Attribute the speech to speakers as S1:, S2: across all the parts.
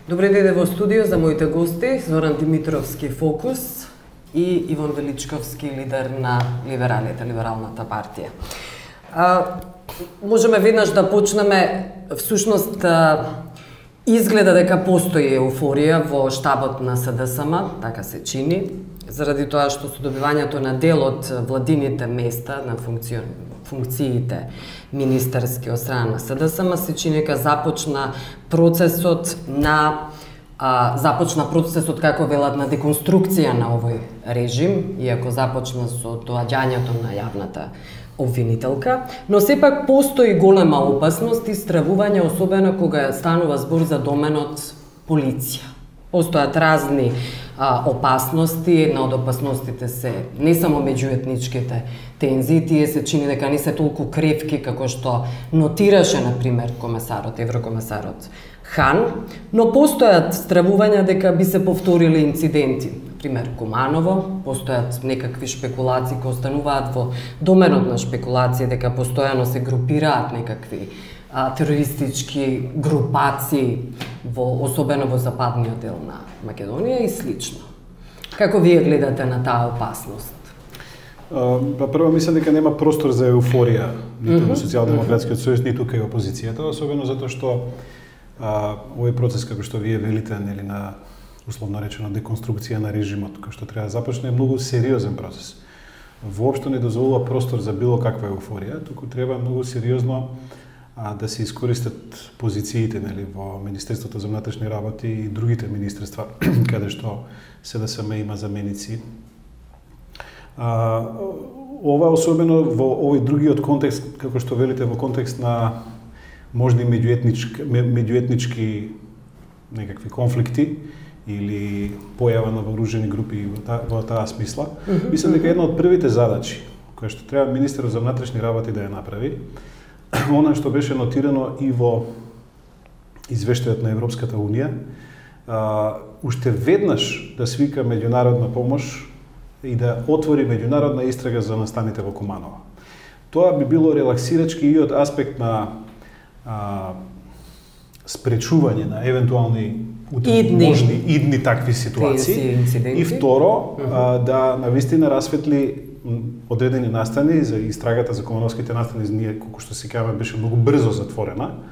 S1: Добре дојде во студио за моите гости, Зоран Димитровски, Фокус, и Иван Величковски, лидер на либералите, Либералната партија. Можеме веднаш да почнеме, всушност, изгледа дека постои еуфорија во штабот на СДСМ, така се чини, заради тоа што со добивањето на дел од владините места на функциите министерски од страна на СДСМ се чини дека започна процесот како велат на деконструкција на овој режим, иако започна со доаѓањето на јавната обвинителка, но сепак постои голема опасност и стравување, особено кога станува збор за доменот полиција. Постојат разни опасности, една од опасностите се не само меѓуетничките тензии, тие се чини дека не се толку кревки како што нотираше, например, еврокомесарот Хан, но постојат стравувања дека би се повторили инциденти. Например, Куманово, постојат некакви шпекулации кои остануваат во доменот на шпекулации, дека постојано се групираат некакви терористички групации, особено во западниот дел на Македонија и слично. Како вие гледате на таа опасност?
S2: Прво, мислам дека нема простор за еуфорија ниту во Социјалдемократскиот сојуз, ниту кај опозицијата, особено затоа што овој процес, како што вие велите, нели, на условно речено деконструкција на режимот, кој што треба да започне, е многу сериозен процес. Воопшто не дозволува простор за било каква еуфорија, туку треба многу сериозно да се искористат позициите, нели, во Министерството за внатрешни работи и другите министерства каде што СДСМ има заменици. Ова особено во овој другиот контекст, како што велите, во контекст на можни меѓуетнички некакви конфликти или појава на вооружени групи во таа смисла. Мислам дека една од првите задачи која што треба министерот за внатрешни работи да ја направи, она што беше нотирано и во извештајот на Европската Унија, уште веднаш да свика меѓународна помош и да отвори меѓународна истрага за настаните во Куманово. Тоа би било релаксирачки и од аспект на спречување на евентуални можни идни такви ситуации и второ да навистина расветли одредени настани за истрагата за Кумановските настани. Ние, колку што се кажа, беше многу брзо затворена,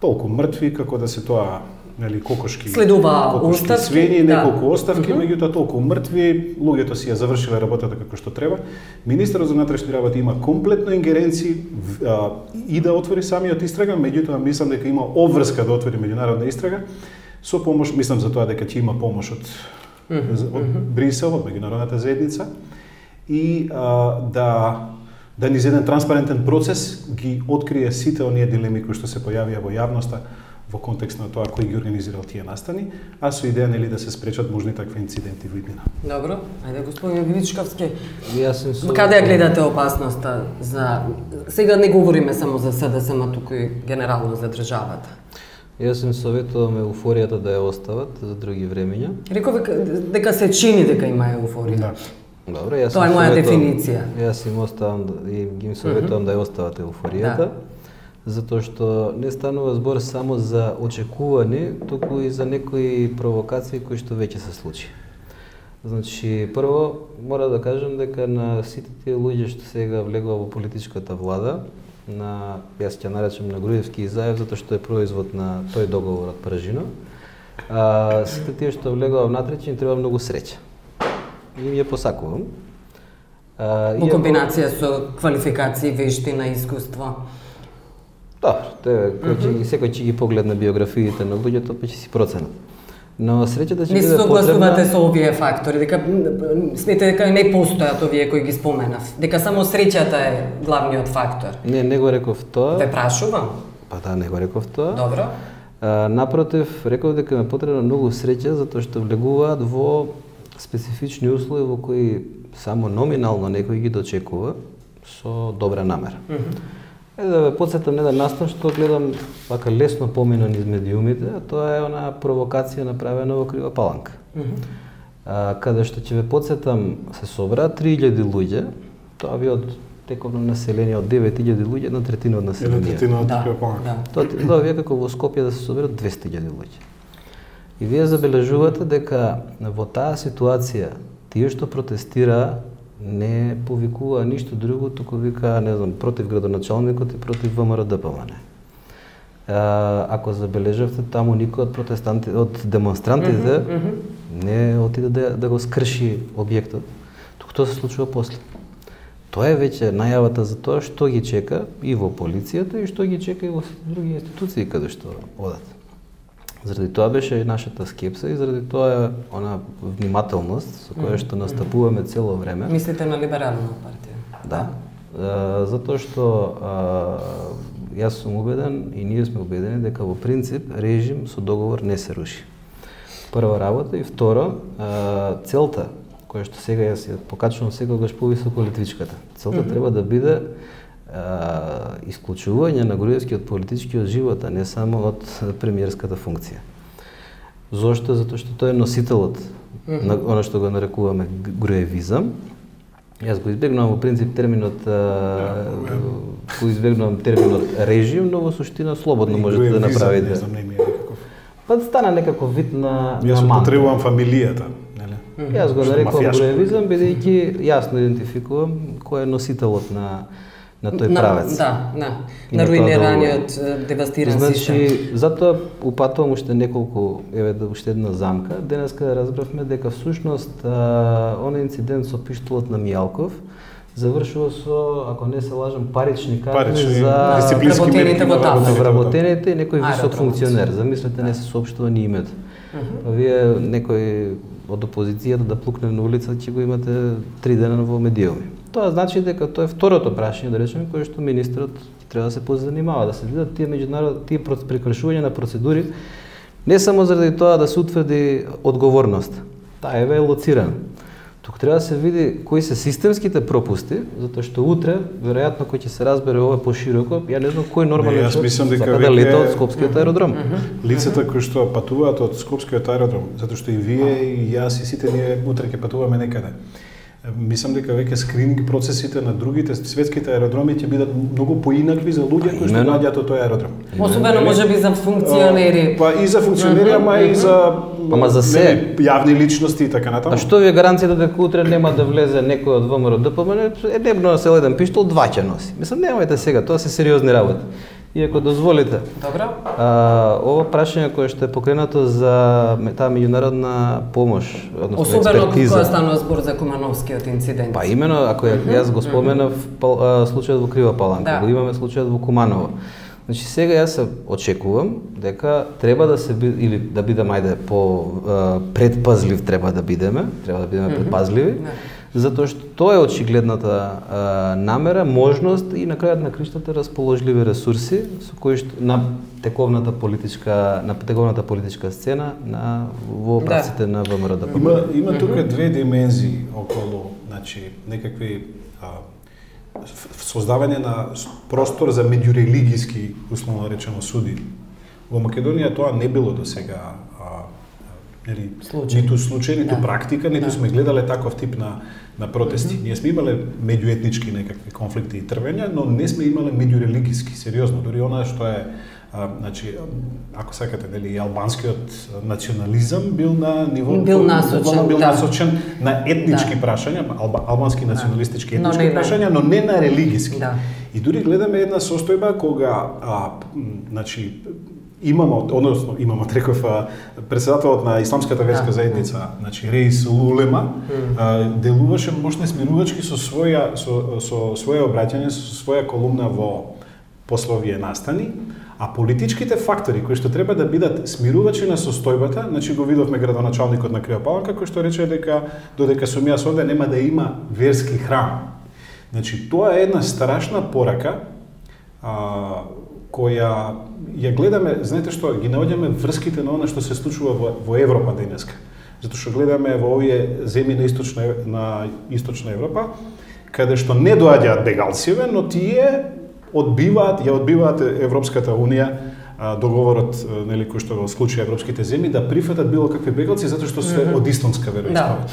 S2: толку мртви како да се тоа, нели, кокошки свињи, неколку оставки, меѓутоа толку мртви, луѓето си ја завршиле работата како што треба. Министерот за внатрешни работи има комплетно ингеренции и да отвори самиот истрага, меѓутоа мислам дека има обврска да отвори меѓународна истрага со помош, мислам за тоа дека ќе има помош од Брисел, од меѓународната заедница, и да низ еден транспарентен процес ги открие сите оние дилеми кои што се појавија во јавноста во контекст на тоа кој ги организирал тие настани, а со идеја, нели, да се спречат можни такви инциденти во иднина.
S1: Добро, ајде господин Величковски. Каде ја гледате опасноста за сега не говориме само за СДСМ, туку и генерално за државата?
S3: Јас им советувам еуфоријата да ја остават за други времења.
S1: Реков дека се чини дека има еуфорија.
S3: Добро,
S1: тоа е моја дефиниција.
S3: Јас им оставам и ги советувам да ја остават еуфоријата, затоа што не станува збор само за очекувани, туку и за некои провокации кои што веќе се случи. Значи, прво мора да кажам дека на сите тие луѓе што сега влегува во политичката влада, јас ќе наречам на Груевски и Заев, затоа што е производ на тој договор од Пражино, сите тие што влегува внатре, им треба многу среќа. И ја посакувам.
S1: Во комбинација со квалификации, вештина, искуство.
S3: Добро, секој ќе ги погледне биографиите на луѓето, па ќе си проценат. Но среќата ќе биде потребна. Не се согласувате со овие фактори, дека смете дека не постојат овие кои ги споменав, дека само среќата е главниот фактор. Не го реков тоа.
S1: Ве прашувам.
S3: Па да, не го реков тоа.
S1: Добро.
S3: Напротив, реков дека ме потребна многу среќа затоа што влегуваат во специфични услови во кои само номинално некој ги дочекува со добра намера. Да ве подсетам на еден настан што гледам вака лесно помина низ медиумите, а тоа е она провокација направена во Крива Паланка. Каде што ќе ве подсетам се собраа 3000 луѓе, тоа би од тековно население од 9000 луѓе, една третина од населението.
S2: Една третина од Крива Паланка.
S3: Тоа вие како во Скопје да се соберат 200.000 луѓе. И вие забележувате дека во таа ситуација тие што протестира не повикува ништо друго, туку вика, не знам, против градоначалникот и против ВМРО-ДПМН. Ако забележавте, таму никој од демонстрантите не отиде да го скрши објектот, туку тоа се случува после. Тоа е веќе најавата за тоа што ги чека и во полицијата и што ги чека и во други институции каде што одат. Заради тоа беше и нашата скепса и заради тоа е она внимателност со која што настапуваме цело време.
S1: Мислите на либерална партија?
S3: Да. Затоа што јас сум убеден и ние сме убедени дека во принцип режим со договор не се руши. Прва работа и второ, целта која што сега јас ја покачувам секогаш повисоко литвичката. Целта треба да биде исклучување на Груевски од политичкиот живот, а не само од премиерската функција. Зошто? Затоа што тој е носителот на она што го нарекуваме груевизам. Јас го избегнувам во принцип терминот режим, но во суштина слободно можете да направите.
S2: Не знам, не ми е некаков.
S3: Па стана некаков вид на
S2: Јас употребувам фамилијата.
S3: Јас го нарекувам груевизам, бидејќи јасно идентификувам кој е носителот на тој правец.
S1: Да, на руинираниот, девастиран систем.
S3: Значи, затоа упатувам уште неколку, уште една замка. Денеска разбравме дека всушност оној инцидент со пиштолот на Мијалков завршува со, ако не се лажам, парични казни за
S1: вработените во ТАФ.
S3: Вработените и некој висок функционер. Замислете, не се соопштува ни името. Вие некој од опозицијата да плукне на улица, ќе го имате 3 дена во медиуми. Тоа значи дека тоа е второто прашање, да речеме, кое што министрот треба да се позанимава, да се видат тие прекршувања на процедури, не само заради тоа да се утврди одговорност. Таа е лоцирана. Тук треба да се види кои се системските пропусти, затоа што утре веројатно кој ќе се разбере ова пошироко, ја не знам кој нормален човек сака да лета од Скопскиот аеродром.
S2: Лицата кои што патуваат од Скопскиот аеродром, затоа што и вие и јас и сите ние утре ќе патуваме некаде. Мислам дека веќе скрининг процесите на другите светските аеродроми ќе бидат многу поинакви за луѓе кои што наоѓаат од тој аеродром.
S1: Особено можеби за функционери.
S2: Па и за функционери, ама и за јавни личности и така натаму.
S3: А што ви е гаранцијата дека утре нема да влезе некој од ВМРО-ДПМН, еднебно се еден пиштол, 2 ќе носи. Мислам, немајте сега, тоа се сериозни работи. И ако дозволите, ова прашање кое што е покренато за таа меѓународна помош, односно
S1: особено кога станува збор за Кумановскиот инцидент.
S3: Па имено, ако јас го споменав случајот во Крива Паланка, го имаме случајот во Куманово. Значи сега јас се очекувам дека треба да се или да бидеме предпазлив, треба да бидеме предпазливи. Затоа што тоа е очигледната намера, можност и на крајот на криштата расположливи ресурси со кои што на тековната политичка сцена во правците на ВМРО-ДПМН.
S2: Има тука две димензии околу, значи некакви создавање на простор за меѓурелигиски, условно речено, суди. Во Македонија тоа не било до сега ниту случај, ниту практика, ниту сме гледале таков тип на протести. Ние сме имале меѓуетнички некакви конфликти и трвења, но не сме имале меѓурелигиски, сериозно. Дури она што е, значи, ако сакате, нели, албанскиот национализам бил на ниво насочен на етнички прашања, албански националистички етнички прашања, но не на религиски. И дури гледаме една состојба кога значи имamo реков председателот на Исламската верска заедница, значи Реис Улема, делуваше мощно смирувачки со своје обраќање, со своја колумна во Пословие настани, а политичките фактори кои што треба да бидат смирувачи на состојбата, значи го видовме градоначалникот на Крива Паланка кој што рече дека додека сум јас овде нема да има верски храм. Значи тоа е една страшна порака која ја гледаме, знаете што, ги наоѓаме врските на она што се случува во Европа денеска. Затоа што гледаме во овие земји на источна Европа, каде што не доаѓаат бегалциве, но тие ја одбиваат Европската унија, договорот, нели, кој што го склучи европските земји, да прифатат било какви бегалци затоа што се од исламска вероисповед.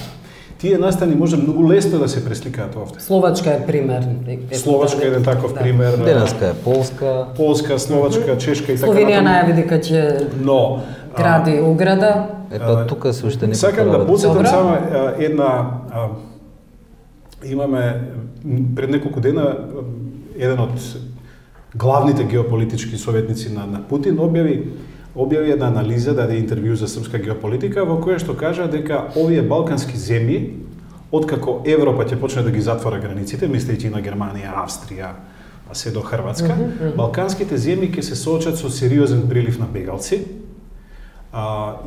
S2: тие настани може многу лесно да се пресликаат овде.
S1: Словачка е пример.
S2: Словачка е еден таков пример.
S3: Денеска е Полска,
S2: Словачка, Чешка и така
S1: Словенија најави дека ќе гради ограда.
S3: Тука се уште не
S2: сакам да потсетам само една имаме пред неколку дена еден од главните геополитички советници на Путин објави една анализа, даде интервју за српска геополитика, во која што кажа дека овие балкански земји, откако Европа ќе почне да ги затвора границите, мислејќи на Германија, Австрија, па се до Хрватска, балканските земји ќе се соочат со сериозен прилив на бегалци,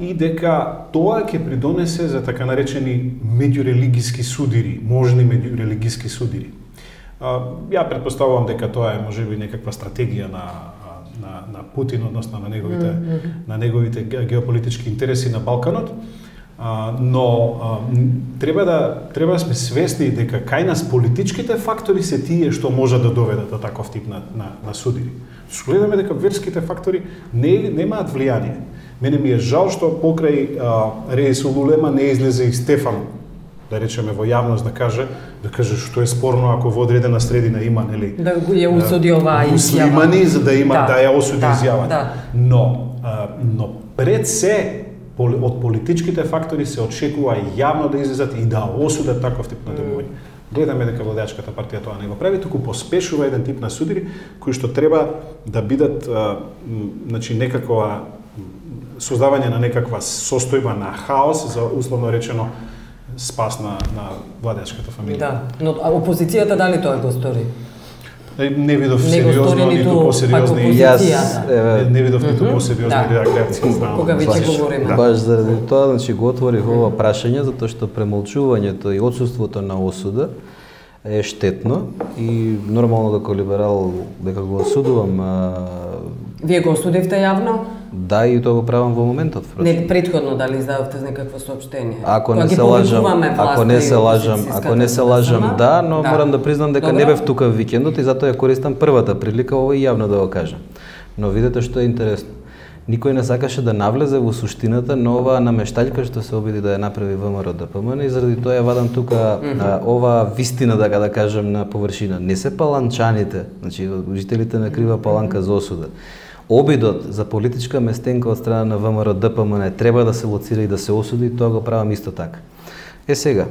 S2: и дека тоа ќе придонесе за така наречени меѓурелигиски судири, можни меѓурелигиски судири. Ја претпоставувам дека тоа е можеби некаква стратегија на Путин, односно на неговите геополитички интереси на Балканот, но треба да сме свесни дека кај нас политичките фактори се тие што можат да доведат до таков тип на судири. Што гледаме дека верските фактори немаат влијание. Мене ми е жал што покрај Реисул Улема не излезе и Стефан, да речеме во јавност да каже што е спорно ако во одредена средина има, нели,
S1: да ја осуди оваа изјава.
S2: Муслимани за да има да ја осуди изјавата. Но пред се од политичките фактори се очекува јавно да излезат и да осудат таков тип на делување. Гледаме дека владеачката партија тоа не го прави, туку поспешува еден тип на судири кои што треба да бидат значи некаква создавање на некаква состојба на хаос за условно речено спас на владеачката фамилија.
S1: Да, но опозицијата дали тоа го стори?
S2: Не видов сериозно, ниту посериозни. Не видов ниту посериозни реакции.
S1: Кога веќе говориме.
S3: Баш заради тоа, значи го отворих ова прашање затоа што премолчувањето и отсуството на осуда е штетно и нормално дека либерал дека го осудувам.
S1: Вие го осудивте јавно?
S3: Да, и тоа го правам во моментот.
S1: Не предходно дали издававте некакво соопштение?
S3: Ако не се лажам, да, но морам да признам дека не бев тука викендот и затоа ја користам првата прилика ова и јавно да го кажам. Но видете што е интересно. Никој не сакаше да навлезе во суштината на оваа намештаljка што се обиди да ја направи ВМРО ДПМН и заради тоа ја вадам тука ова вистина да кажам на површина. Не се паланчаните, значи жителите на Крива Паланка за осуда. Обидот за политичка местенка од страна на ВМРО ДПМН треба да се лоцира и да се осуди и тоа го правам исто така. Сега,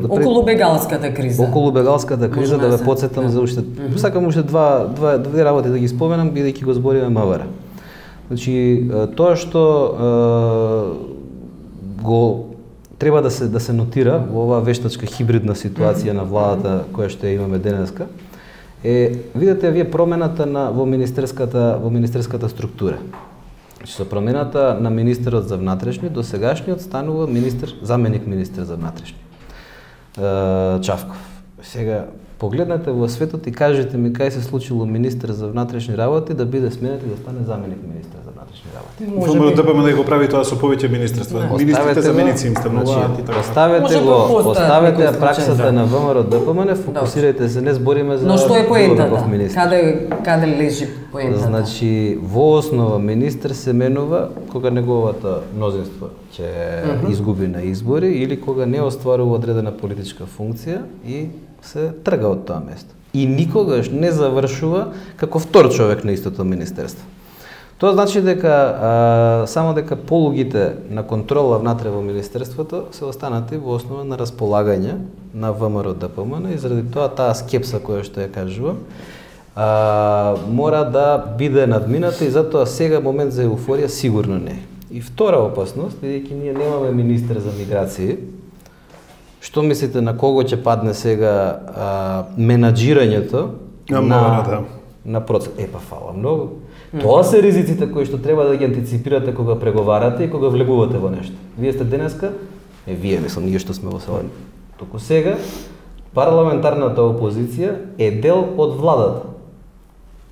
S1: околу бегалската криза.
S3: Околу бегалската криза да ве потсетам за уште сакам уште две работи да ги споменам бидејќи го збориме МВР. Значи тоа што треба да се нотира во оваа вештачка хибридна ситуација на владата која што ја имаме денеска видите вие промената во министерската структура. Значи со промената на министерот за внатрешни до сегашниот станува заменик министер за внатрешни. Чавков. Сега погледнете во светот и кажете ми кај се случило министер за внатрешни работи да биде сменет и да стане заменик министер за внатрешни работи.
S2: ВМРО ДПМН да го прави тоа со повеќе министерства. Министрите заменици им стануваат и така.
S3: Оставете праксата на ВМРО ДПМН, фокусирајте се, не збориме за.
S1: Но што е поентата? Каде лежи поентата?
S3: Значи во основа министер се менува кога неговата мнозинство ќе изгуби на избори или кога не остварува одредена политичка функција и се трга од тоа место. И никогаш не завршува како втор човек на истото министерство. Тоа значи дека само дека полугите на контрола внатре во министерството се останати во основа на располагање на ВМРО ДПМН и заради тоа таа скепса која што ја кажувам мора да биде надмината и затоа сега момент за еуфорија сигурно не. И втора опасност, бидејќи ние немаме министер за миграции, што мислите на кого ќе падне сега менаџирањето на процес? Фала многу. Тоа се ризиците кои што треба да ги антиципирате кога преговарате и кога влегувате во нешто. Вие сте денеска, вие мислам, ние што сме во Селени. Току сега парламентарната опозиција е дел од владата.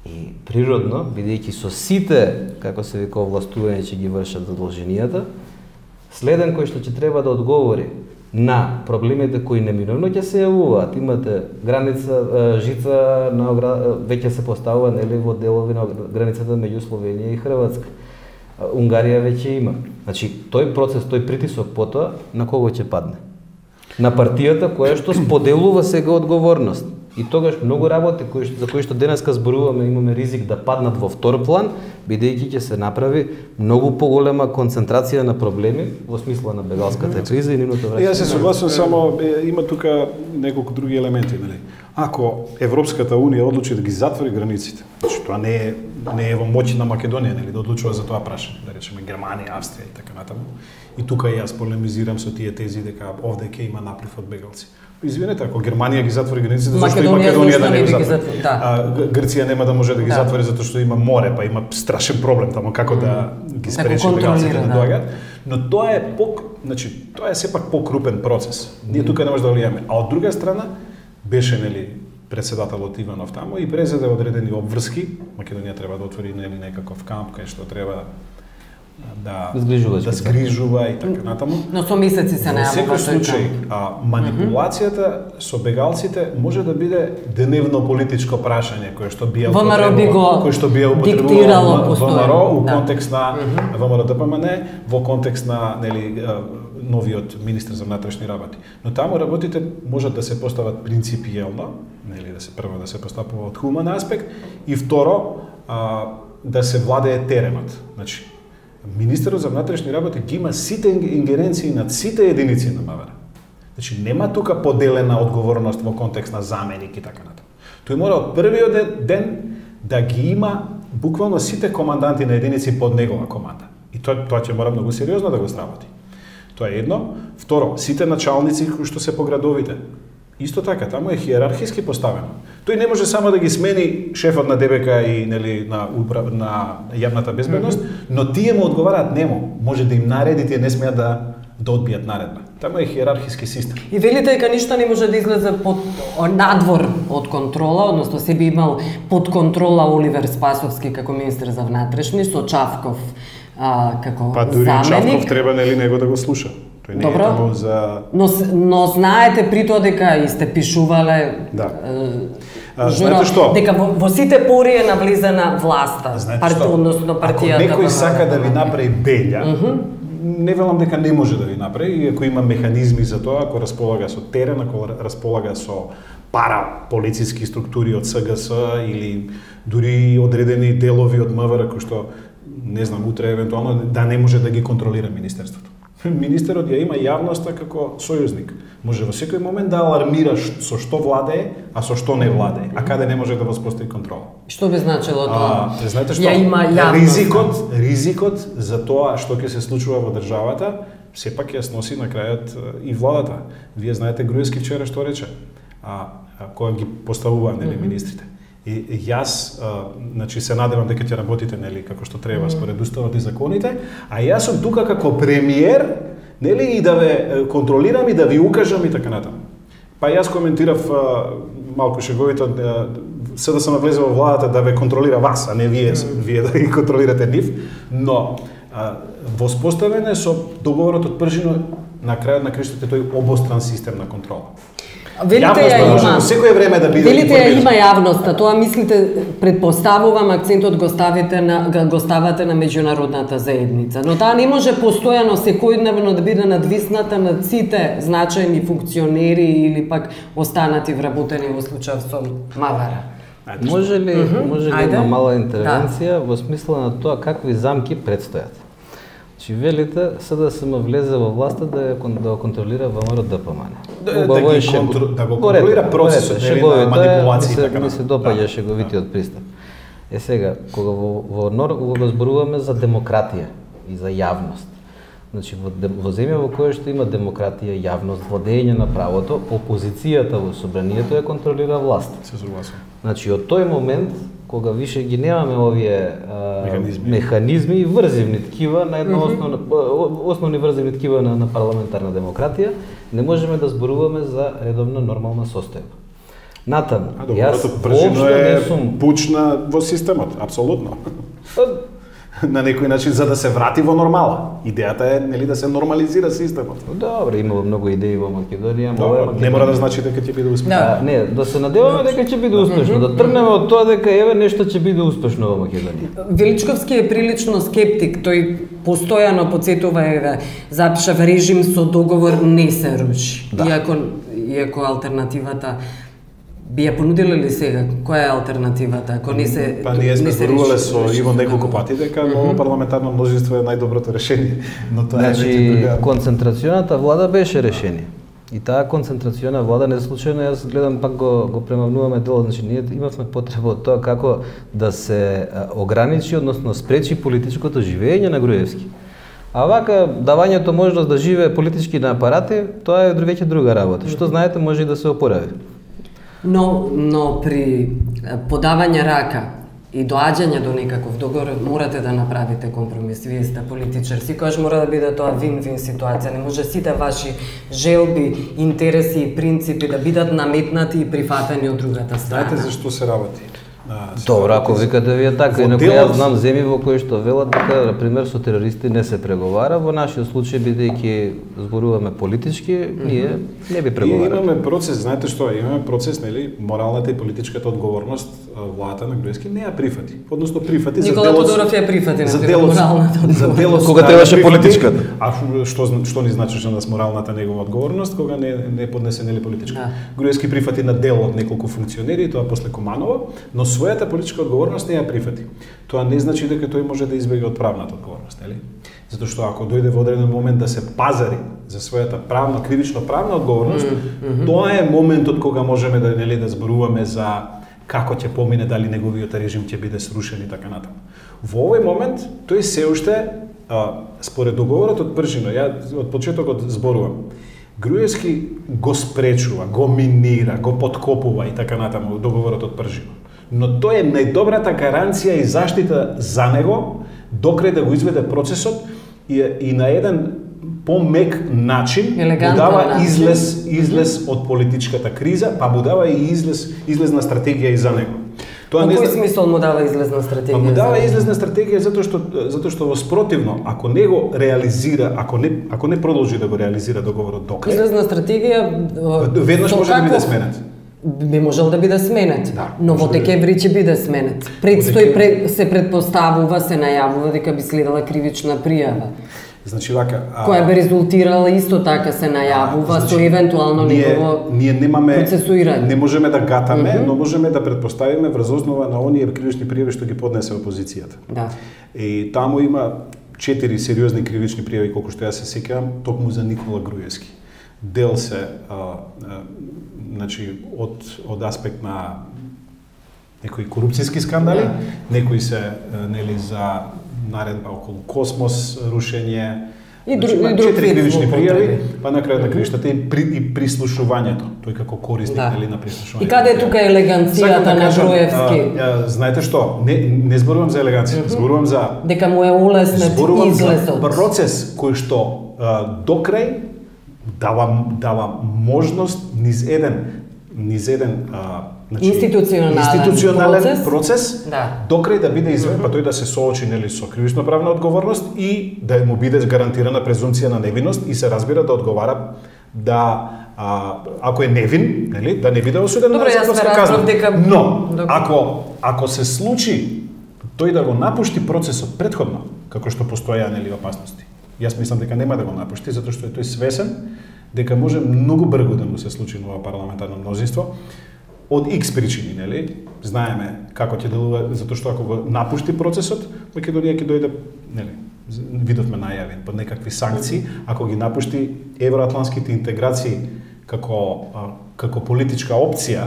S3: И природно, бидејќи со сите, како се вика, овластување ќе ги вршат задолженијата, следен кој што ќе треба да одговори на проблемите кои неминовно ќе се јавуваат. Имате граница, жица веќе се поставува нели во делови на границата меѓу Словенија и Хрватска. Унгарија веќе има. Значи, тој процес, тој притисок потоа на кого ќе падне? на партијата која што споделува сега одговорност. И тогаш многу работи за кои што денеска зборуваме имаме ризик да паднат во втор план, бидејќи ќе се направи многу поголема концентрација на проблеми во смисла на бегалската криза и нивното враќање.
S2: Јас се согласувам, само има тука неколку други елементи, нели? Ако Европската унија одлучи да ги затвори границите, значи тоа не е во моќ на Македонија, нели, да одлучува за тоа прашање, да речеме Германија, Австрија и така натаму. И тука и јас полемизирам со тие тези дека овде ќе има наплив од бегалци. Извинете, ако Германија ги затвори границите, зашто и Македонија да не ги затвори? Грција нема да може да ги затвори затоа што има море, па има страшен проблем таму како да ги спречи бегалците да доаѓаат. Но тоа е тоа е сепак покрупен процес. Ние тука не може да влијаме. А од друга страна беше нели претседателот Иванов таму и презеде одредени обврски. Македонија треба да отвори нели некаков камп кај што треба да згрижува и така натаму.
S1: Но со месеци се најавува.
S2: Во секој случај, манипулацијата со бегалците може да биде дневно политичко прашање кое што би употребувало ВМРО у контекст на ВМРО ДПМН, во контекст на нели новиот министер за внатрешни работи. Но таму работите можат да се постават принципиелно, нели прво да се постапува од хуман аспект и второ да се владее теренот. Значи министерот за внатрешни работи ги има сите ингеренции над сите единици на МВР. Значи нема тука поделена одговорност во контекст на заменик и така натаму. Тој мора од првиот ден да ги има буквално сите команданти на единици под негова команда. И тоа ќе мора многу сериозно да го сработи. Тоа е едно. Второ, сите началници кои што се по градовите. Исто така, таму е хиерархиски поставено. Тој не може само да ги смени шефот на ДБК и нели на јавната безбедност, но тие му одговараат нему. Може да им нареди, тие не смеат да одбијат наредба. Таму е хиерархиски систем.
S1: И велите дека ништо не може да излезе надвор од контрола, односно се би имал под контрола Оливер Спасовски како министер за внатрешни со Чавков како заменик.
S2: Па дури Чавков треба нели него да го слуша. Тој не е таму за...
S1: Но знаете при тоа дека и сте пишувале...
S2: Да. Знаете што?
S1: Дека во сите пори е навлизана власта, односно партијата.
S2: Ако некој сака да ви направи белја, не велам дека не може да ви направи, ако има механизми за тоа, ако располага со терен, ако располага со пара полициски структури од СГС или дури одредени делови од МВР кои што не знам утре евентуално да не може да ги контролира министерството. Министерот ја има јавноста како сојузник. Може во секој момент да алармира со што владее, а со што не владее, а каде не може да воспостави контрола.
S1: Што би значило тоа?
S2: Знаете што?
S1: Ја има јавност.
S2: Ризикот за тоа што ќе се случува во државата, сепак ја сноси на крајот и владата. Вие знаете Груевски вчера што рече, кога ги поставува нели министрите. И јас значи се надевам дека ќе работите нели како што треба според уставот и законите, а јас сум тука како премиер, нели и да ве контролирам и да ви укажам и така натаму. Па јас коментирав малку шеговито се да сам влезе во владата да ве контролира вас, а не вие да ги контролирате нив, но воспоставен е со договорот од Пржино на крајот на краиштата тој обостран систем на контрола.
S1: Велите ја има.
S2: Секое време да биде.
S1: Велите ја има јавноста, тоа мислите, предпоставувам акцентот го ставате на меѓународната заедница. Но таа не може постојано секојдневно да биде надвисната над сите значајни функционери или пак останати вработени во случај со МВР.
S3: Може ли една мала интервенција во смисла на тоа какви замки предстојат? Че велите СДСМ влезе во власта да го контролира ВМРО ДПМН.
S2: Да го контролира процесот на манипулација и така.
S3: Ми се допаѓа шеговитиот пристап. Сега, кога го зборуваме за демократија и за јавност, значи во земја во која што има демократија, јавност, владење на правото, опозицијата во собранието ја контролира власт.
S2: Се согласувам.
S3: Значи од тој момент кога више ги немаме овие механизми и врзивни ткива на една основни врзивни ткива на парламентарна демократија, не можеме да зборуваме за редовна нормална состојба. Натаму,
S2: јас воопшто не сум пучна во системот, апсолутно. на некој начин за да се врати во нормала. Идејата е нели да се нормализира системот.
S3: Добро, имало многу идеи во Македонија,
S2: не мора да значи дека ќе биде успешно.
S3: Не, да се надеваме дека ќе биде успешно, да тргнеме од тоа дека еве нешто ќе биде успешно во Македонија.
S1: Величковски е прилично скептик, тој постојано потсетува еве запишав режим со договор не се руши. Иако алтернативата би ја понудиле ли сега? Која е алтернативата? Ако не се
S2: Па ние сме зборувале со Иван неколку пати дека ново парламентарно мнозинство е најдоброто решение, но тоа е
S3: веќе концентрационата влада беше решение. И таа концентрациона влада не случајно јас гледам пак го премавнуваме дело, значи ние имавме потреба од тоа како да се ограничи, односно спречи политичкото живење на Груевски. А вака давањето можност да живее политички на апарати, тоа е веќе друга работа. Што знаете, може и да се опорави.
S1: Но при подавање рака и доаѓање до некаков договор морате да направите компромис. Вие сте политичар. Секогаш мора да биде тоа вин-вин ситуација. Не може сите ваши желби, интереси и принципи да бидат наметнати и прифатени од другата страна.
S2: Знаете зашто се работи?
S3: Добро, ако викате вие така, инаку јас знам земји во кои што велат дека, например, со терористи не се преговара, во нашиот случај бидејќи зборуваме политички, ние не би преговарали.
S2: Имаме процес, знаете што, имаме процес, нели, моралната и политичката одговорност владата на Груевски не ја прифати. Односно прифати за делот.
S1: Никола Тодоров ја прифати
S2: за моралната
S3: одговорност. Кога требаше политичката.
S2: А што ни значеше на моралната негова одговорност кога не поднесе нели политичка. Груевски прифати на дел од неколку функционери, тоа после Куманова, но својата политичка одговорност не ја прифати. Тоа не значи дека тој може да избега од правната одговорност, нели? Затоа што ако дојде во одреден момент да се пазари за својата правна, кривично правна одговорност, тоа е моментот кога можеме да нели да зборуваме за како ќе помине, дали неговиот режим ќе биде срушен и така натаму. Во овој момент тој се уште според договорот од Пржино, ја од почетокот зборувам, Груевски го спречува, го минира, го подкопува и така натаму договорот од Пржино. Но тоа е најдобрата гаранција и заштита за него докрај да го изведе процесот и на еден помек начин му дава излез од политичката криза, па му дава и излезна стратегија и за него.
S1: Тоа не кој смисол му дава излезна стратегија?
S2: Му дава излезна стратегија затоа што во спротивно, ако не го реализира, ако не продолжи да го реализира договорот докрај.
S1: Излезна стратегија
S2: веднаш може да биде сменет.
S1: Би можел да биде сменет, но во декември ќе биде сменет. Се предпоставува, се најавува дека би следела кривична пријава.
S2: Значи вака,
S1: која би резултирала исто така се најавува со евентуално негово процесуирање.
S2: Не можеме да гатаме, но можеме да предпоставиме врз основа на оние кривични пријави што ги поднесе опозицијата.
S1: Да.
S2: И таму има 4 сериозни кривични пријави колку што јас се сеќавам, токму за Никола Груевски. Дел се значи од аспект на некои корупцијски скандали, некои се нели за наредба околу Космос, рушење
S1: и други
S2: кривични пријави, па на крајот на кривиштата и прислушувањето, тој како корисник нели на прислушувањето.
S1: И каде е тука елеганцијата на Груевски?
S2: Знаете што, не зборувам за елеганција, зборувам за
S1: дека му е улеснет излезот.
S2: Процес кој што докрај дава можност низ еден институционален процес докрај да биде изведен, па тој да се соочи нели со кривично правна одговорност и да му биде гарантирана презумпција на невиност и се разбира да одговара ако е невин, нели, да не биде осуден на затворска казна. Но ако се случи тој да го напушти процесот претходно, како што постоја нели опасности. Јас мислам дека нема да го напушти затоа што е тој свесен дека може многу брзо да му се случи нова парламентарно мнозинство од X причини, нели? Знаеме како ќе делува, затоа што ако го напушти процесот, Македонија ќе дојде, нели, видовме најави под некакви санкции, ако ги напушти евроатлантските интеграции како политичка опција,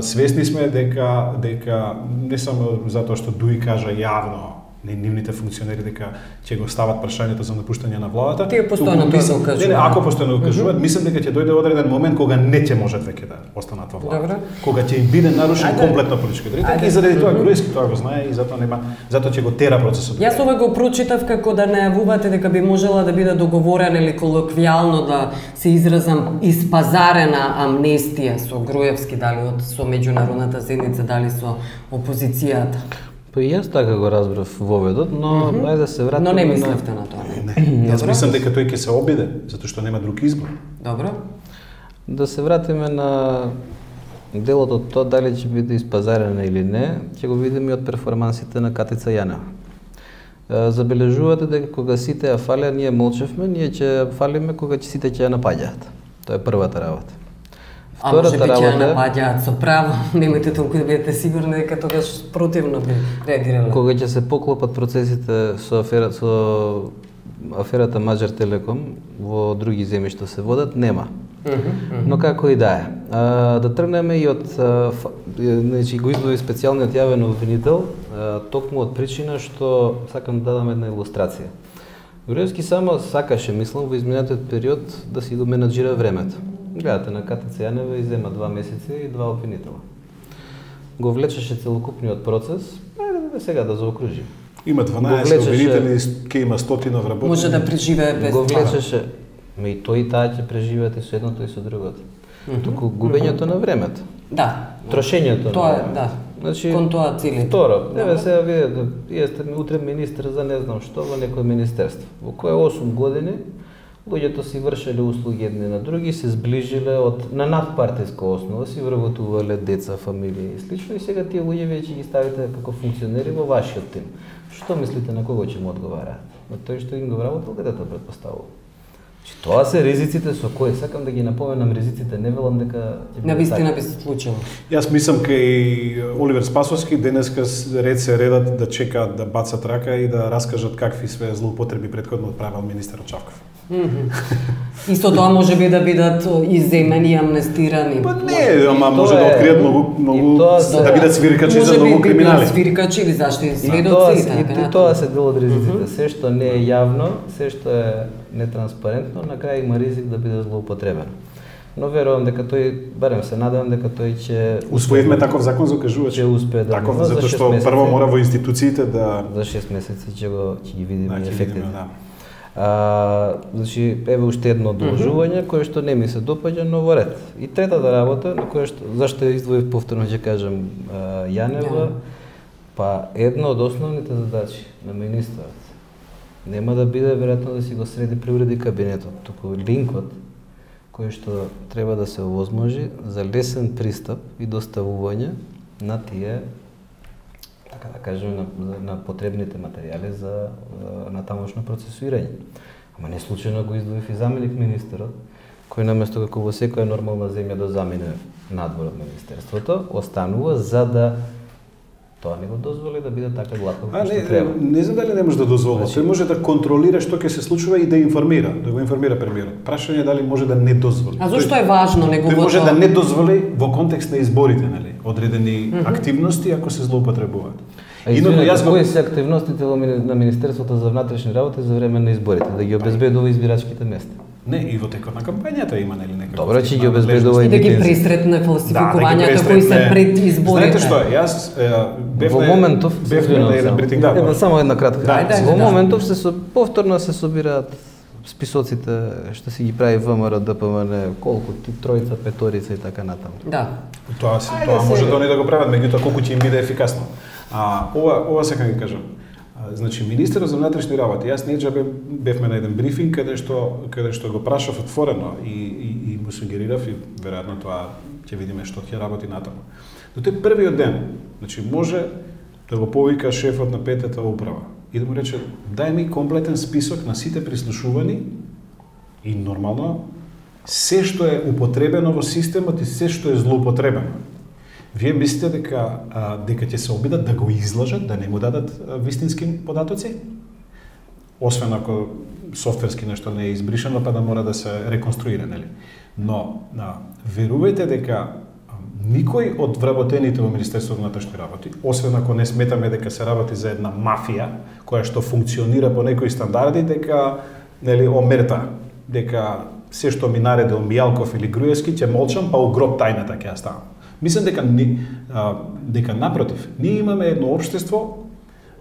S2: свесни сме дека не само затоа што Дуи кажа јавно нивните функционери дека ќе го стават прашањето за напуштање на владата.
S1: Тие постојано тоа го кажуваат.
S2: Ако постојано го кажуваат, мислам дека ќе дојде одреден момент кога не ќе можат веќе да останат во владата. Кога ќе им биде нарушен комплетно политички ритм и заради тоа Груевски тоа го знае и затоа ќе го тера процесот.
S1: Јас ова го прочитав како да најавувате дека би можела да биде договорена или колоквијално да се изразам испазарена амнестија со Груевски, дали со меѓународната заедница, дали со опозицијата.
S3: Па и јас така го разбрав воведот, но ајде да се вратиме.
S1: Но не мислевте на тоа.
S2: Не. Јас мислам дека тој ќе се обиде, затоа што нема друг избор.
S1: Добро.
S3: Да се вратиме на делот од тоа дали ќе биде испазарена или не, ќе го видиме од перформансите на Катица Јанева. Забележувате дека кога сите ја фалеа, ние молчевме, ние ќе фалиме кога сите ќе ја напаѓаат. Тоа е првата работа.
S1: А може би ќе ја напаѓаат со право, немате толку да бидете сигурни дека тогаш противно би реагирале.
S3: Кога ќе се поклопат процесите со аферата Маđar Telekom во други земји што се водат, нема. Но како и да е. Да тргнеме и од значи го издвои специјалниот јавен обвинител, токму од причина што сакам да дадам една илустрација. Груевски само сакаше, мислам, во изминатиот период да си го менаџира времето. Гледате на Катица Јанева и зема 2 месеци и 2 обвинителя. Го влечеше целокупниот процес, сега да заокружи.
S2: Има 12 обвинители, ке има 100 вработени.
S1: Може да преживее без
S3: това. Го влечеше, и тој и таа ќе преживеат и со едното и со другото. Туку губењето на времето.
S1: Да.
S3: Трошењето.
S1: Тоа е, да.
S3: Значи,
S1: кон тоа цели.
S3: Второ, еве сега видете, јесте утре министр за не знам што во некој министерство, во кое 8 години луѓето си вршеле услуги едни на други, се сближиле на надпартиска основа, си вработувале деца, фамилии и слично, и сега тие луѓе веќе ги ставите како функционери во вашиот тим. Што мислите на кого ќе му одговара? На тој што им го вработил, каде тоа предпоставува? Че тоа се ризиците со кои сакам да ги напоменам ризиците, не велам дека
S1: навистина би се случило.
S2: Јас мислам кај Оливер Спасовски денеска ред се редат да чекаат да бацат рака и да раскажат какви све злоупотреби претходно отправил министерот Чавков.
S1: Исто тоа може би да бидат изземени, амнестирани.
S2: Па не, ама може да откријат многу да бидат свиркачи за многу криминали.
S1: Може би свиркачи или зашто сведоци.
S3: И тоа се дел од ризиците. Се што не е јавно, се што е нетранспарентно, на крај има ризик да биде злоупотребено. Но верувам дека тој, барем се надевам дека тој ќе
S2: усвоивме таков закон за кажува,
S3: ќе успее да
S2: таков, затоа што прво мора во институциите да
S3: за 6 месеци ќе ги видиме ефектите. Значи, еве уште едно одолжување кое што не ми се допаѓа, но во ред. И третата работа, на која што зашто издвоив повторно ќе кажам Јанева, па едно од основните задачи на министерот нема да биде веројатно да си го среди приуреди кабинетот, туку линкот кој што треба да се овозможи за лесен пристап и доставување на тие, така да кажем, на потребните материјали за натамошно процесуирање. Ама не случајно го издвоив и заменик министерот, кој наместо како во секоја нормална земја да замине надвор од министерството, останува за да тоа не го дозволи да биде така глатко како што треба.
S2: Не знам дали не може да дозволи. Тој може да контролира што ќе се случува и да информира, да го информира премиерот. Прашање е дали може да не дозволи.
S1: А зошто е важно неговото?
S2: Тој може да не дозволи во контекст на изборите, нели? Одредени активности ако се злоупотребуваат.
S3: Кои се активностите на Министерството за внатрешни работи за време на изборите, да ги обезбедува избирачките места?
S2: Не, и во текот на кампањата има нели некако.
S3: Добро, че ги обезбедува
S1: и да ги пресретне фалсификувањата кои се пред изборите.
S2: Знаете што, јас
S3: во моментов
S2: бев на еден брифинг,
S3: само една кратка. Во моментов повторно се собираат списоците што си ги прави ВМРО, ДПМН, колку тројца, петорица и така натаму.
S1: Да.
S2: Тоа може да они да го прават, меѓутоа колку ќе им биде ефикасно. Ова сакам да кажам. Значи, министерот за внатрешни работи, јас неџабе бевме на еден брифинг каде што го прашав отворено и му сугерирав и веројатно тоа ќе видиме што ќе работи натаму. До тој првиот ден, значи може да го повика шефот на петата управа и да му рече дај ми комплетен список на сите прислушувани и нормално се што е употребено во системот и се што е злоупотребено. Вие мислите дека ќе се обидат да го излажат, да не му дадат вистински податоци? Освен ако софтверски нешто не е избришено, па да мора да се реконструира, нели? Но верувајте дека никој од вработените во Министерството на внатрешни работи, освен ако не сметаме дека се работи за една мафија која што функционира по некои стандарди, дека нели омерта, дека се што ми наредил Мијалков или Груевски ќе молчам, па у гроб тајната ќе ја ставам. Мислам дека напротив, ние имаме едно општество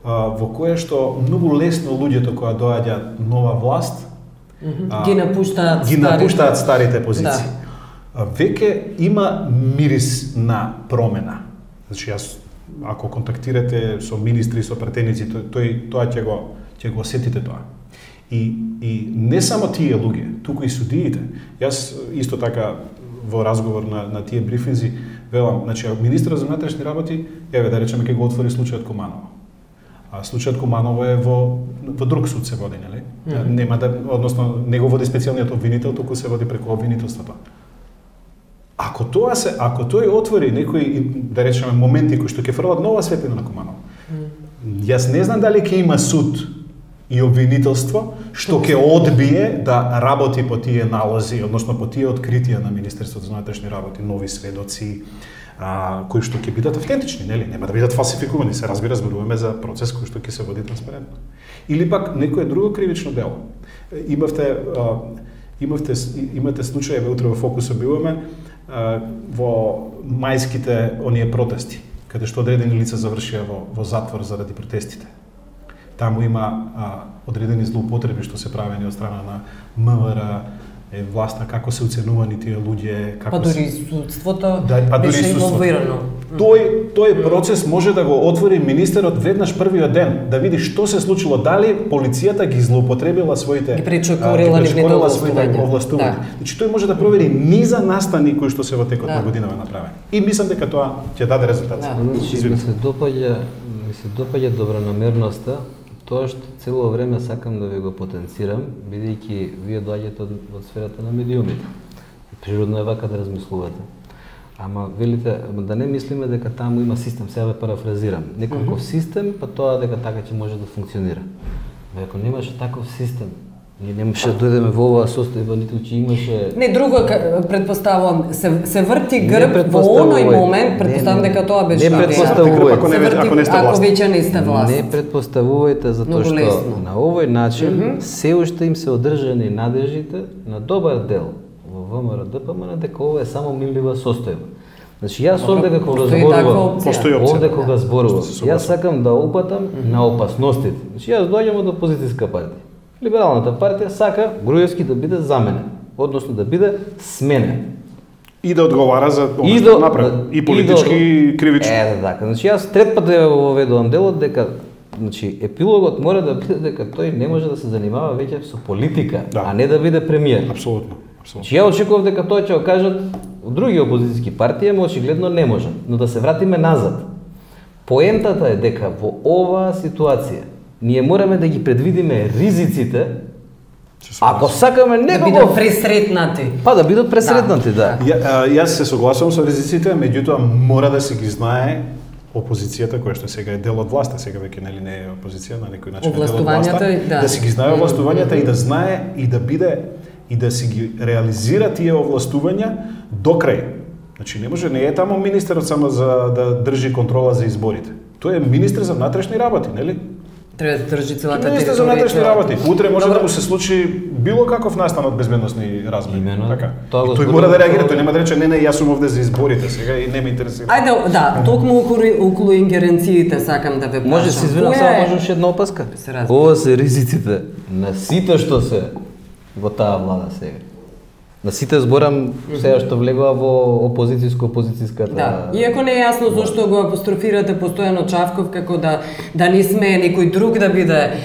S2: во кое што многу лесно луѓето кои доаѓаат нова власт
S1: ги напуштаат
S2: старите позиции. Да. Веќе има мирис на промена. Значи јас ако контактирате со министри, со претеници, тоа ќе го осетите тоа. И не само тие луѓе, туку и судиите. Јас исто така во разговор на тие брифинзи велам, значи министерот за внатрешни работи, еве да речеме ќе го отвори случајот Куманово. А случајот Куманово е во друг суд се води, нели? Нема да, односно не го води специјалниот обвинител, туку се води преку обвинителството. Ако тој отвори некои, да речеме, моменти кои што ќе фрлат нова светлина на Куманово, јас не знам дали ќе има суд и обвинителство што ќе одбие да работи по тие налози, односно по тие откритија на Министерството за внатрешни работи, нови сведоци, кои што ќе бидат автентични, нели? Нема да бидат фалсификувани, се разбира, зборуваме за процес кој што ќе се води транспарентно. Или пак некое друго кривично дело. Имате случаи, утре во фокусот биваме, во мајските оние протести, каде што одредени лица завршија во затвор заради протестите. Таму има одредени злоупотреби што се правени од страна на МВР, власта, како се оценувани тие луѓе, како
S1: дури судството беше инволвирано.
S2: Тој процес може да го отвори министерот веднаш првиот ден, да види што се случило, дали полицијата ги злоупотребила своите овластувања. Значи тој може да провери низа настани кои што се во текот на годинава направени. И мислам дека тоа ќе даде резултат.
S3: Ми се допаѓа добронамерноста. Тоа што цело време сакам да ви го потенцирам, бидејќи вие доаѓате од сферата на медиумите. Природно е вака да размислувате. Ама велите да не мислиме дека таму има систем, сега ве парафразирам. Некаков систем, па тоа дека така ќе може да функционира. Ако немаше таков систем, ние немаше да дојдеме во оваа состојба, ниту че имаше...
S1: Не, друго предпоставувам, се врти грб во оној момент, предпоставам дека тоа беше ако веќе не сте власт.
S3: Не предпоставувајте, затоа што на овој начин се уште им се одржани надежите на добар дел во ВМРО ДПМН дека ова е само минлива состојба. Значи јас овде кога зборувам, јас сакам да упатам на опасностите. Значи јас доаѓам од опозицијска партија. Либералната партија сака Груевски да биде заменен, односно да биде сменен.
S2: И да одговара за она што направи, и политички и кривично.
S3: Така. Значи јас трет пат ја воведувам делот дека епилогот мора да биде дека тој не може да се занимава веќе со политика, а не да биде премиер.
S2: Апсолутно.
S3: Ја очекував дека тој ќе го кажат други опозицијски партии, ама очигледно не може. Но да се вратиме назад. Поентата е дека во оваа ситуација ние мораме да ги предвидиме ризиците, ако сакаме некако...
S1: Да бидат пресретнати.
S3: Па да бидат пресретнати, да.
S2: Јас се согласувам со ризиците, меѓутоа мора да се ги знае опозицијата, која што сега е дел од власта, сега веќе нели не е опозиција, на некој начин е дел од власта, да си ги знае овластувањата и да знае и да биде и да си ги реализира тие овластувања до крај. Значи не може, не е тамо министерот само за да држи контрола за изборите. Тој е министер за внатрешни работи, нели?
S1: Треба да држи целата територија.
S2: Министер за внатрешни работи. Утре може да му се случи било каков настан од безбедносни размери. Така. Тој мора да реагира, тој нема да рече не, јас сум овде за изборите сега и не ме интересира.
S1: Ајде, да, токму околу ингеренциите сакам да ве прашам.
S3: Може се извинам, само може уште една опаска. Ова се ризиците на сите што се во таа влада сега. На сите зборам сега што влегува во опозицијската.
S1: Да, иако не е јасно зошто го апострофирате постојано Чавков како да не сме некој друг да биде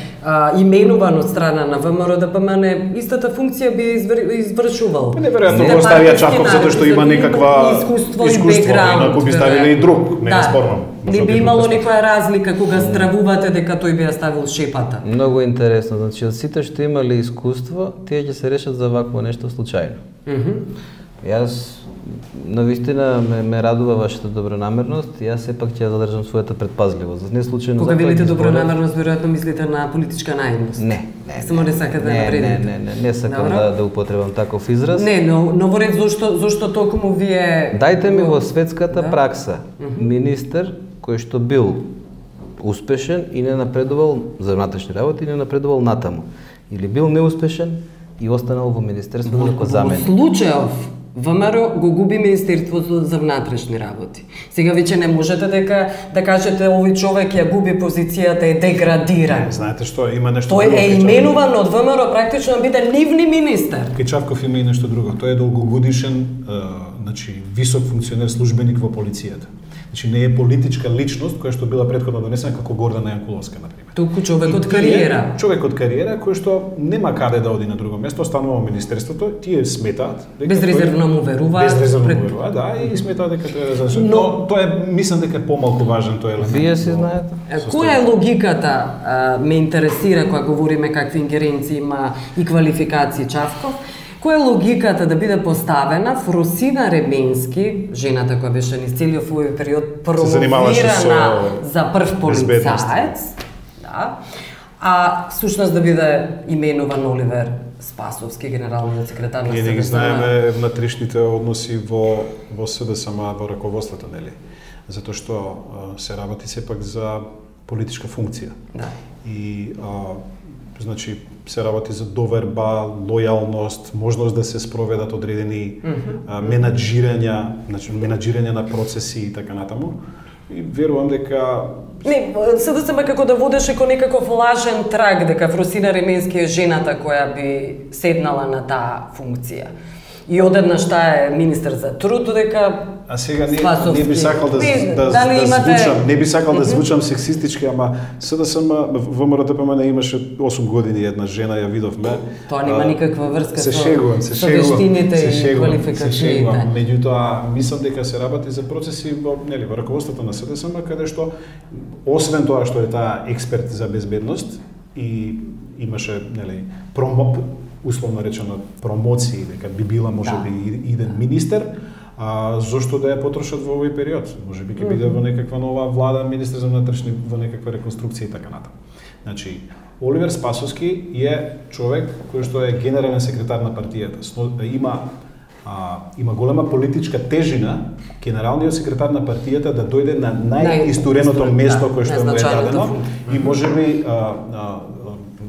S1: именуван од страна на ВМРО ДПМН, истата функција би извршувал.
S2: Неверојатно го ставија Чавков затоа што има некаква искуство, инаку би ставиле и друг, не е спорно.
S1: Не би имало некоја разлика кога стравувате дека тој би ја ставил шепата.
S3: Многу интересно, значи од сите што имале искуство, тие ќе се решат за вакво нешто случајно. Јас навистина ме радува вашата добронамерност, јас сепак ќе ја задржам својата предпазливост. Не случајно
S1: кога велите добронамерност, веројатно мислите на политичка наивност.
S3: Не.
S1: Само не сакате да навредите.
S3: Не сакам да употребам таков израз.
S1: Не, но во ред зошто токму вие
S3: Дајте ми во светската пракса министер кој што бил успешен и не напредувал за внатрешни работи и не напредувал натаму. Или бил неуспешен и останал во министерството како заменик.
S1: Во случајов ВМРО го губи Министерството за внатрешни работи. Сега веќе не можете дека да кажете овој човек ја губи позицијата, е деградиран.
S2: Знаете што, има нешто
S1: друго. Тој е именуван од ВМРО практично да биде нивни министер.
S2: Чавков има и нешто друго. Тој е долгогодишен, висок функционер, службеник во полицијата. Значи не е политичка личност која што била претходно донесена како Гордана Јанкуловска, на пример.
S1: Туку човек од кариера.
S2: Човек од кариера кој што нема каде да оди на друго место, останува во министерството, тие сметаат дека
S1: безрезервно му веруваат.
S2: Безрезервно му веруваат, да, и сметаат дека тоа е зашто. Но тоа е, мислам дека е помалку важен тој елемент.
S3: Вие си знаете.
S1: Која е логиката, ме интересира кога говориме какви ингеренции има и квалификации Чавков? Која е логиката да биде поставена Фросина Ременски, жената која беше низ целиот овој период промовирана за прв полицаец, да, а всушност да биде именуван Оливер Спасовски, генералниот секретар на СДСМ?
S2: Ние ги знаеме внатрешните односи во СДСМ, во раководството, нели? Затоа што се работи сепак за политичка функција.
S1: Да.
S2: И значи се работи за доверба, лојалност, можност да се спроведат одредени менаџирање на процеси и така натаму. И верувам дека
S1: не, СДСМ како да водеше кон некаков лажен траг дека Фросина Ременски е жената која би седнала на таа функција. И одеднаш таа е министер за труд, дека
S2: а сега не би сакал не би сакал да звучам сексистички, ама СДСМ ВМРО ДПМН имаше 8 години една жена, ја видовме.
S1: Тоа нема никаква врска со
S2: вештините
S1: и квалификациите.
S2: Меѓутоа, мислам дека се работи за процеси во раководството на СДСМ, каде што освен тоа што е таа експерт за безбедност и имаше условно речено промоции дека би била можеби иден министер, зошто да ја потрошат во овој период? Можеби ќе биде во некаква нова влада, министер за внатрешни, во некаква реконструкција и така натаму. Значи, Оливер Спасовски е човек кој што е генерален секретар на партијата. Има голема политичка тежина генералниот секретар на партијата да дојде на најистуреното место кое што му е дадено и можеби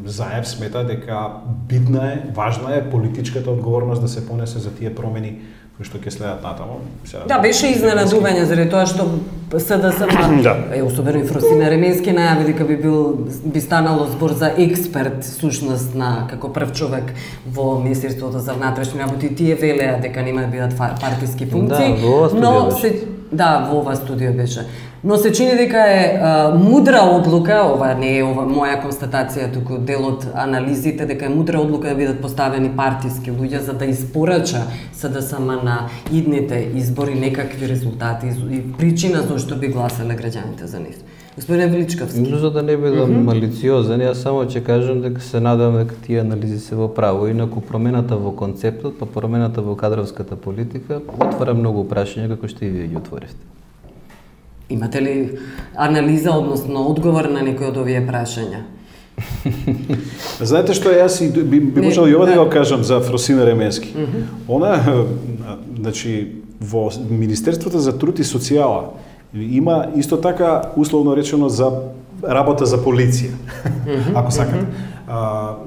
S2: Заев смета дека важна е политичката одговорност да се понесе за тие промени кои што ќе следат натаму.
S1: Да, беше изненадување заради тоа што СДСМ, особено и Фросина Ременски најави дека би станало збор за експерт всушност на како прв човек во Министерството за внатрешни работи. Тие велеа дека нема да бидат партиски функции, во ова студио беше. Но се чини дека е мудра одлука, ова не е моја констатација, туку дел од анализите, дека е мудра одлука да бидат поставени партиски луѓе за да испорача СДСМ на идните избори некакви резултати и причина зашто би гласале граѓаните за нив. Господин Величковски.
S3: За да не бидам малициозен, јас само ќе кажам дека се надевам дека тие анализи се во право. Инаку промената во концептот, па промената во кадровската политика отвара многу прашања како што и вие ги отворивте.
S1: Имате ли анализа, односно одговор на некои од овие прашања?
S2: Знаете што јас би можел и ова да го кажам за Фросина Ременски. Она, значи, во Министерството за труд и социјала има исто така условно речено за работа за полиција, ако сакате.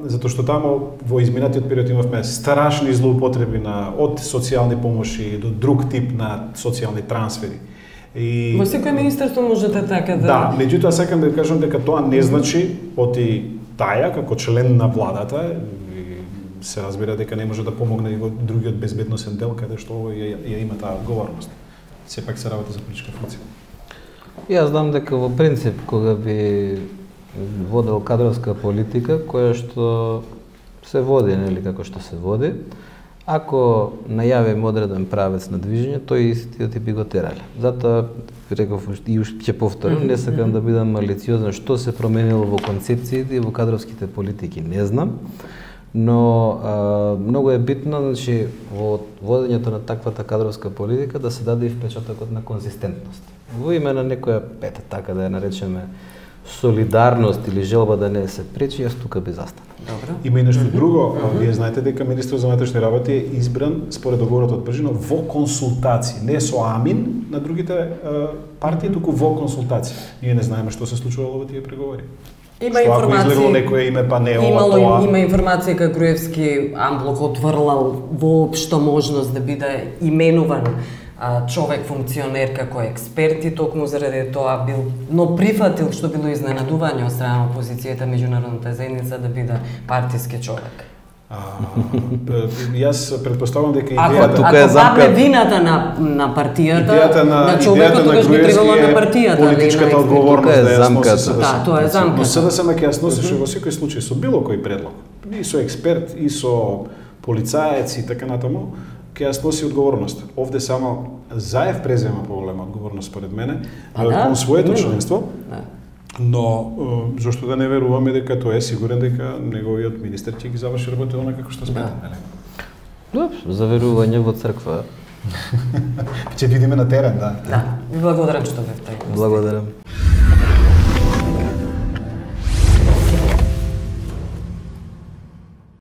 S2: Затоа што таму во изминатиот период имавме страшни злоупотреби од социјални помоши до друг тип на социјални трансфери.
S1: Во секој министерство можете така да...
S2: Да, меѓутоа сакам да кажам дека тоа не значи оти таја како член на владата се разбира дека не може да помогне и во другиот безбедносен дел каде што ја има таа одговорност. Сепак се работи за политичка функција.
S3: Јас знам дека во принцип кога би водел кадровска политика која што се води, нели како што се води, ако најави одреден правец на движење, тој истиот би го терале. Затоа реков и ќе повторам, не сакам да бидам малициозен што се променило во концепциите и во кадровските политики, не знам, но многу е битно, значи, во водењето на таквата кадровска политика да се даде и впечатокот на конзистентност. Во име на некоја така да ја наречеме солидарност или желба да не се пречи, јас тука би застанал.
S1: Добро.
S2: Има и нешто друго. Вие знаете дека министерот за внатрешни работи е избран според договорот од Прижина во консултации, не со амин на другите партии, туку во консултации. Ние не знаеме што се случувало во тие преговори.
S1: Има информации.
S2: Некое име па не
S1: Има информација дека Груевски амблок отврлал воопшто можност да биде именуван човек функционер како експерт и токму заради тоа бил, но прифатил што било изненадување од страна на опозицијата, меѓународната заедница да биде партиски човек.
S2: Јас предпоставам дека
S1: идејата ако падне вината на партијата, на човекот тогаш би требало на партијата,
S2: политичката одговорност да ја носи СДСМ.
S1: Да, тоа е замката.
S2: Но СДСМ ќе ја сносеше во секој случај со било кој предлог. И со експерт, и со полицаец и така натаму, ќе ја сноси одговорност. Овде само Заев презема поголема одговорност според мене кон своето членство. Но зошто да не веруваме дека тоа е сигурен дека неговиот министер ќе ги заврши работите онака како што смета, нели?
S3: Добро, за верување во црква.
S2: Ќе видиме на терен, да.
S1: Да. Благодарам што бевте.
S3: Благодарам.